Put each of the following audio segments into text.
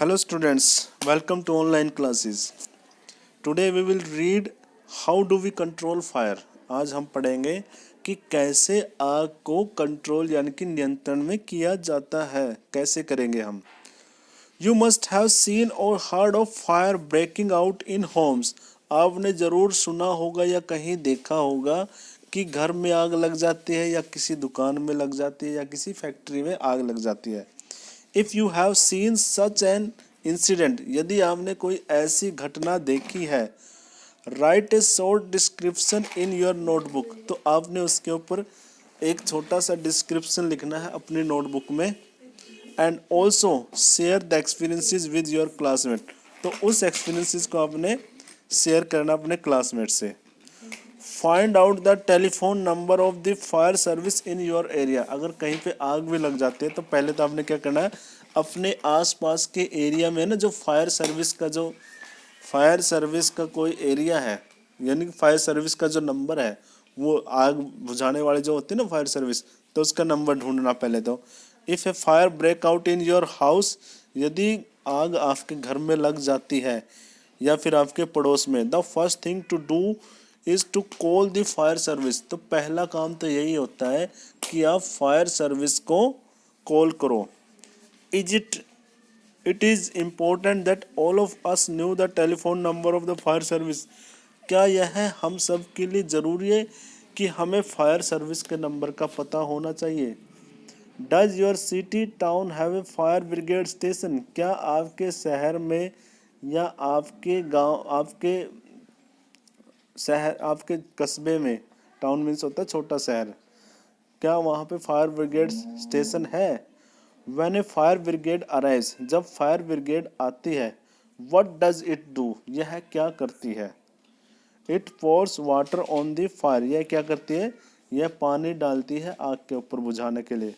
Hello students, welcome to online classes. Today we will read how do we control fire. आज हम पढ़ेंगे कि कैसे आग को कंट्रोल यानी कि नियंत्रण में किया जाता है, कैसे करेंगे हम. You must have seen or heard of fire breaking out in homes. आपने ज़रूर सुना होगा या कहीं देखा होगा कि घर में आग लग जाती है या किसी दुकान में लग जाती है या किसी फैक्ट्री में आग लग जाती है. If you have seen such an incident, यदि आपने कोई ऐसी घटना देखी है, right A short description in your notebook, तो आपने उसके ऊपर एक छोटा सा डिस्क्रिप्शन लिखना है अपनी नोटबुक में. And also share the experiences with your classmate, तो उस एक्सपीरियंसेस को आपने शेयर करना अपने क्लासमेट से. Find out the telephone number of the fire service in your area, अगर कहीं पे आग भी लग जाती है तो पहले तो आपने क्या करना है, अपने आसपास के एरिया में ना जो फायर सर्विस का कोई एरिया है, यानी कि फायर सर्विस का जो नंबर है, वो आग बुझाने वाले जो होते हैं ना फायर सर्विस, तो उसका नंबर ढूंढना पहले तो. If a fire break out in your house, यदि आग आपके घर में लग जाती है या फिर आपके पड़ोस में, the first thing to do is to call the fire service, तो पहला काम तो यही होता है कि आप फायर सर्विस को कॉल करो. It is important that all of us knew the telephone number of the fire service. क्या यह हम सब के लिए ज़रूरी है कि हमें फायर सर्विस के नंबर का पता होना चाहिए. Does your city town have a fire brigade station? क्या आपके शहर में या आपके गांव, आपके कस्बे में, टाउन मीन्स होता है छोटा शहर, क्या वहाँ पे फायर ब्रिगेड स्टेशन है? When a fire brigade arrives, जब फायर ब्रिगेड आती है, what does it do? यह क्या करती है? It pours water on the fire, यह क्या करती है? यह पानी डालती है आग के ऊपर बुझाने के लिए.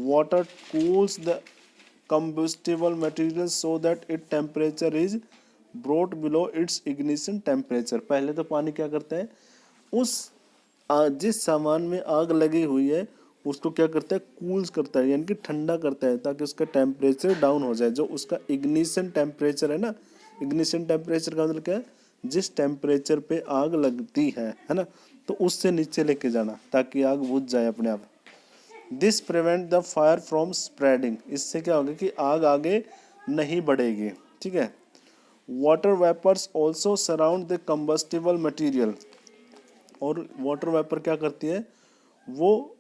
Water cools the combustible material so that its temperature is brought below its ignition temperature. पहले तो पानी क्या करता है, जिस सामान में आग लगी हुई है उसको क्या करता है, कूल्स करता है, यानी कि ठंडा करता है ताकि उसका टेम्परेचर डाउन हो जाए. जो उसका इग्निशन टेम्परेचर है ना, इग्निशन टेम्परेचर का मतलब क्या है, जिस टेम्परेचर पे आग लगती है ना, तो उससे नीचे लेके जाना ताकि आग बुझ जाए अपने आप. This prevent the fire from spreading, इससे क्या होगा कि आग आगे नहीं बढ़ेगी. ठीक है. Water vapours also surround the combustible material, और वाटर वेपर क्या करती है, वो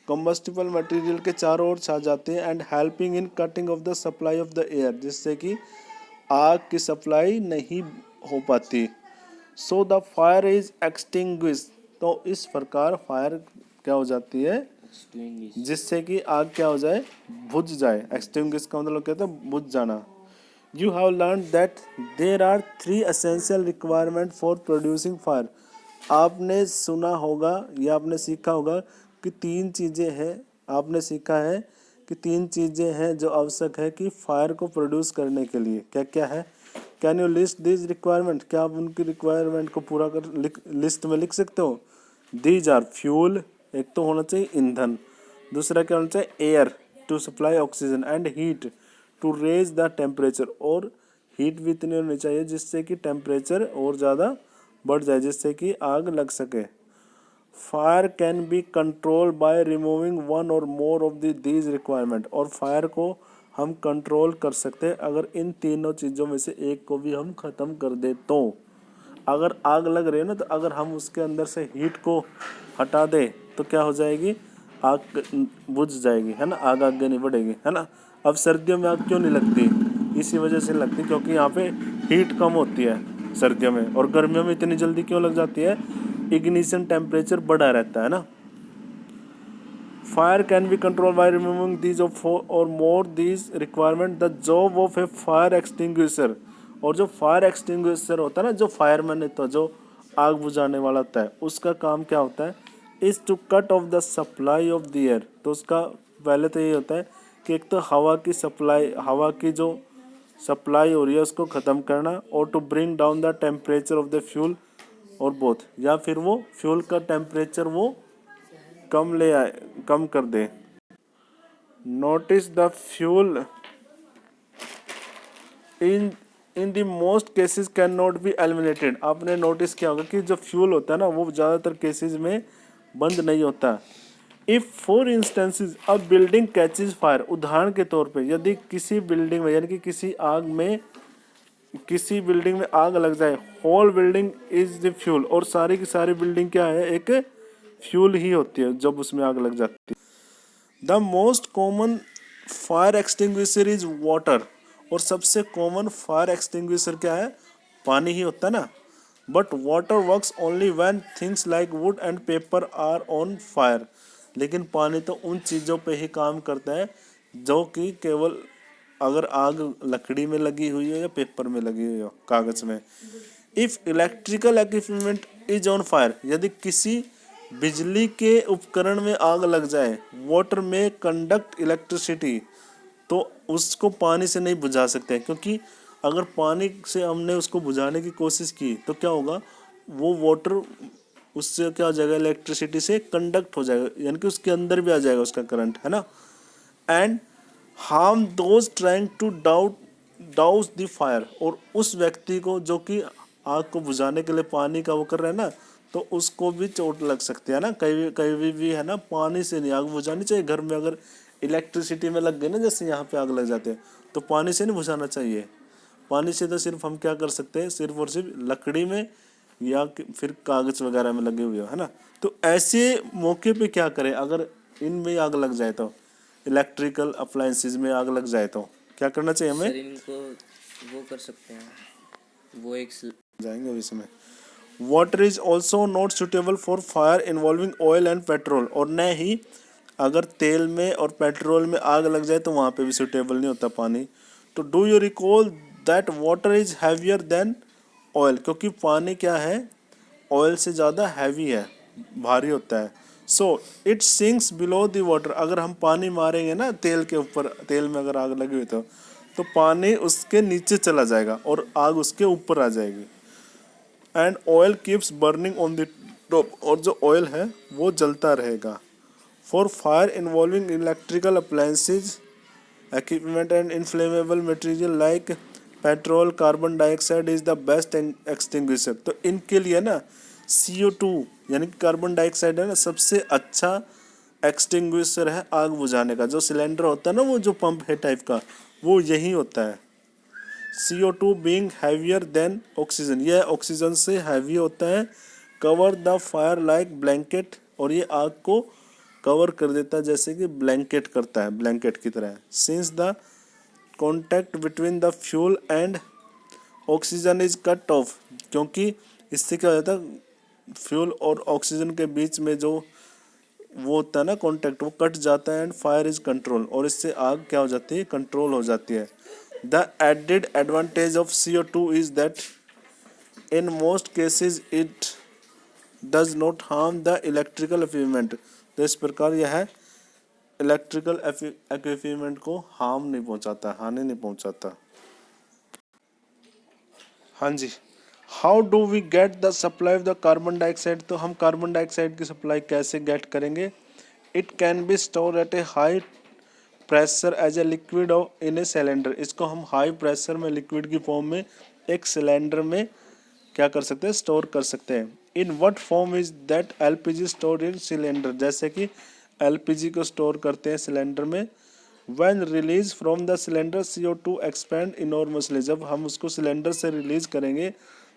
कम्बस्टिबल मटेरियल के चारों ओर छा जाते हैं. And helping in cutting of the supply of the air, जिससे कि आग की सप्लाई नहीं हो पाती. So the fire is extinguish, तो इस प्रकार फायर क्या हो जाती है, जिससे कि आग क्या हो जाए, बुझ जाए. एक्सटिंग्विश का मतलब कहते हैं बुझ जाना. You have learn that there are 3 essential requirement for producing fire, आपने सुना होगा या आपने सीखा होगा कि 3 चीज़ें हैं, आपने सीखा है कि 3 चीज़ें हैं जो आवश्यक है कि फायर को प्रोड्यूस करने के लिए. क्या क्या है? Can you list this requirement, क्या आप उनकी रिक्वायरमेंट को पूरा कर लिस्ट में लिख सकते हो? दीज आर फ्यूल, एक तो होना चाहिए ईंधन, दूसरा क्या होना चाहिए, air to supply oxygen, and heat to raise the temperature, और हीट भी इतनी होनी चाहिए जिससे कि टेम्परेचर और ज़्यादा बढ़ जाए, जिससे कि आग लग सके. Fire can be control by removing one और मोर ऑफ दीज रिक्वायरमेंट, और फायर को हम कंट्रोल कर सकते हैं अगर इन तीनों चीज़ों में से एक को भी हम ख़त्म कर दे. तो अगर आग लग रही है ना, तो अगर हम उसके अंदर से हीट को हटा दें तो क्या हो जाएगी, आग बुझ जाएगी, है ना, आग आगे नहीं बढ़ेगी, है ना. अब सर्दियों में आग क्यों नहीं लगती, इसी वजह से लगती, क्योंकि यहाँ पे हीट कम होती है सर्दियों में, और गर्मियों में इतनी जल्दी क्यों लग जाती है, इग्निशन टेम्परेचर बढ़ा रहता है ना. Fire can be control by removing these और more these requirement. The job of a fire extinguisher, और जो फायर एक्सटिंग्विशर होता है ना, जो फायरमैन है, तो जो आग बुझाने वाला होता है, उसका काम क्या होता है, is to cut off the supply of the air. तो उसका पहले तो ये होता है कि एक तो हवा की जो सप्लाई हो रही है उसको ख़त्म करना, और to bring down the temperature of the fuel, और बोथ, या फिर वो फ्यूल का टेम्परेचर वो कम कर दे. Notice the fuel in in the most cases can not be eliminated. आपने नोटिस किया होगा कि जो फ्यूल होता है ना वो ज़्यादातर केसेस में बंद नहीं होता। If for instances a building catches fire, उदाहरण के तौर पे यदि किसी बिल्डिंग में यानी कि किसी बिल्डिंग में आग लग जाए, whole building is the fuel, और सारी की सारी बिल्डिंग क्या है, एक फ्यूल ही होती है जब उसमें आग लग जाती है। The most common fire extinguisher is water, और सबसे कॉमन फायर एक्सटिंग्विशर क्या है, पानी ही होता है ना। But water works only when things like wood and paper are on fire, लेकिन पानी तो उन चीज़ों पे ही काम करता है जो कि केवल अगर आग लकड़ी में लगी हुई हो या पेपर में लगी हुई हो, कागज में। If electrical equipment is on fire, यदि किसी बिजली के उपकरण में आग लग जाए, वाटर में कंडक्ट इलेक्ट्रिसिटी, तो उसको पानी से नहीं बुझा सकते, क्योंकि अगर पानी से हमने उसको बुझाने की कोशिश की तो क्या होगा, वो वाटर उससे क्या हो जाएगा, इलेक्ट्रिसिटी से कंडक्ट हो जाएगा, यानी कि उसके अंदर भी आ जाएगा उसका करंट, है ना। And harm those trying to douse the fire, और उस व्यक्ति को जो कि आग को बुझाने के लिए पानी का वो कर रहा है ना, तो उसको भी चोट लग सकती है ना। कहीं कहीं भी है ना, पानी से नहीं आग बुझानी चाहिए। घर में अगर इलेक्ट्रिसिटी में लग गई ना, जैसे यहाँ पे आग लग जाते हैं, तो पानी से नहीं बुझाना चाहिए। पानी से तो सिर्फ हम क्या कर सकते हैं, सिर्फ और सिर्फ लकड़ी में या फिर कागज वगैरह में लगे हुए हो, है ना। तो ऐसे मौके पे क्या करें, अगर इनमें आग लग जाए तो, इलेक्ट्रिकल अप्लायंसेस में आग लग जाए तो क्या करना चाहिए हमें। सर इनको वो कर सकते हैं, वो एक जाएंगे अभी इसमें। Water is also not suitable for fire involving oil and petrol, और न ही अगर तेल में और पेट्रोल में आग लग जाए तो वहाँ पे भी सुटेबल नहीं होता पानी। तो do you recall that water is heavier than oil, क्योंकि पानी क्या है, ऑयल से ज़्यादा हैवी है, भारी होता है। So it sinks below the water, अगर हम पानी मारेंगे ना तेल के ऊपर, तेल में अगर आग लगी हुई तो पानी उसके नीचे चला जाएगा और आग उसके ऊपर आ जाएगी। And oil keeps burning on the top, और जो ऑयल है वो जलता रहेगा। For fire involving electrical appliances equipment and inflammable material like petrol, carbon dioxide is the best extinguisher, तो इनके लिए ना CO2 यानी कि कार्बन डाइऑक्साइड है ना, सबसे अच्छा एक्सटिंग्विशर है आग बुझाने का। जो सिलेंडर होता है ना, वो जो पंप है टाइप का, वो यही होता है। CO2 being heavier than oxygen, यह ऑक्सीजन से हैवी होता है। Cover the fire like blanket, और ये आग को कवर कर देता है जैसे कि ब्लैंकेट करता है, ब्लैंकेट की तरह। Since the contact between the fuel and oxygen is cut off, क्योंकि इससे क्या हो जाता है, फ्यूल और ऑक्सीजन के बीच में जो वो होता है ना कॉन्टैक्ट, वो कट जाता है। एंड फायर इज कंट्रोल, और इससे आग क्या हो जाती है, कंट्रोल हो जाती है। The added advantage of CO2 is that in most cases it does not harm the electrical equipment, तो इस प्रकार यह इलेक्ट्रिकल इक्विपमेंट को हार्म नहीं पहुंचाता, हानि नहीं पहुंचाता। हाँ जी। How do we get the supply of the carbon dioxide, तो हम कार्बन डाइऑक्साइड की सप्लाई कैसे गेट करेंगे। It can be store at a high pressure as a liquid in a cylinder, इसको हम हाई प्रेशर में लिक्विड की form में एक सिलेंडर में क्या कर सकते हैं, स्टोर कर सकते हैं। In what form is that LPG store in cylinder, जैसे कि LPG को स्टोर करते हैं सिलेंडर में। When release from the cylinder CO2 expand enormously, जब हम उसको सिलेंडर से रिलीज करेंगे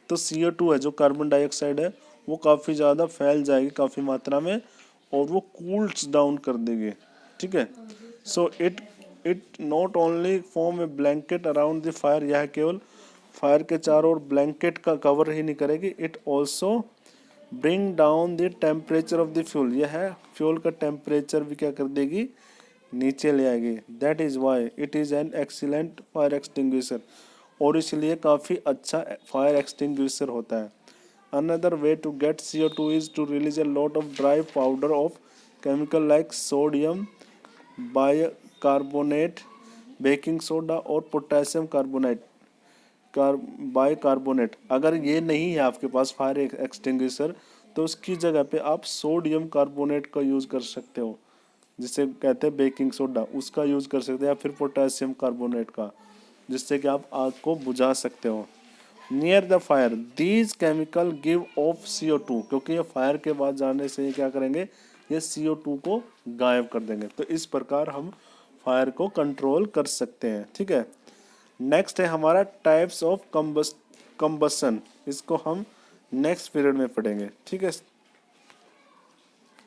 तो CO2 है जो कार्बन डाइऑक्साइड है वो काफ़ी ज़्यादा फैल जाएगी काफ़ी मात्रा में, और वो कूल्स डाउन कर देगी, ठीक है। So it not only form A blanket around the fire, यह केवल फायर के चारों ओर ब्लैंकेट का कवर ही नहीं करेगी, it also bring down the temperature of the fuel, यह फ्यूल का टेम्परेचर भी क्या कर देगी, नीचे ले आएगी। That is why it is an excellent fire extinguisher, और इसलिए काफ़ी अच्छा फायर एक्सटिंग्विशर होता है। Another way to get CO2 is to release a lot of dry powder of chemical like sodium bicarbonate, baking soda और potassium carbonate bicarbonate. अगर ये नहीं है आपके पास फायर एक्सटिंग्विशर, तो उसकी जगह पे आप सोडियम कार्बोनेट का यूज़ कर सकते हो, जिसे कहते हैं बेकिंग सोडा, उसका यूज़ कर सकते हैं, या फिर पोटेशियम कार्बोनेट का। जिससे कि आप आग को बुझा सकते हो। Near the fire these chemical give of CO2, क्योंकि ये फायर के बाद जाने से ये क्या करेंगे, ये CO2 को गायब कर देंगे। तो इस प्रकार हम फायर को कंट्रोल कर सकते हैं। ठीक है, नेक्स्ट है हमारा टाइप्स ऑफ कंबसन, इसको हम नेक्स्ट पीरियड में पढ़ेंगे। ठीक है।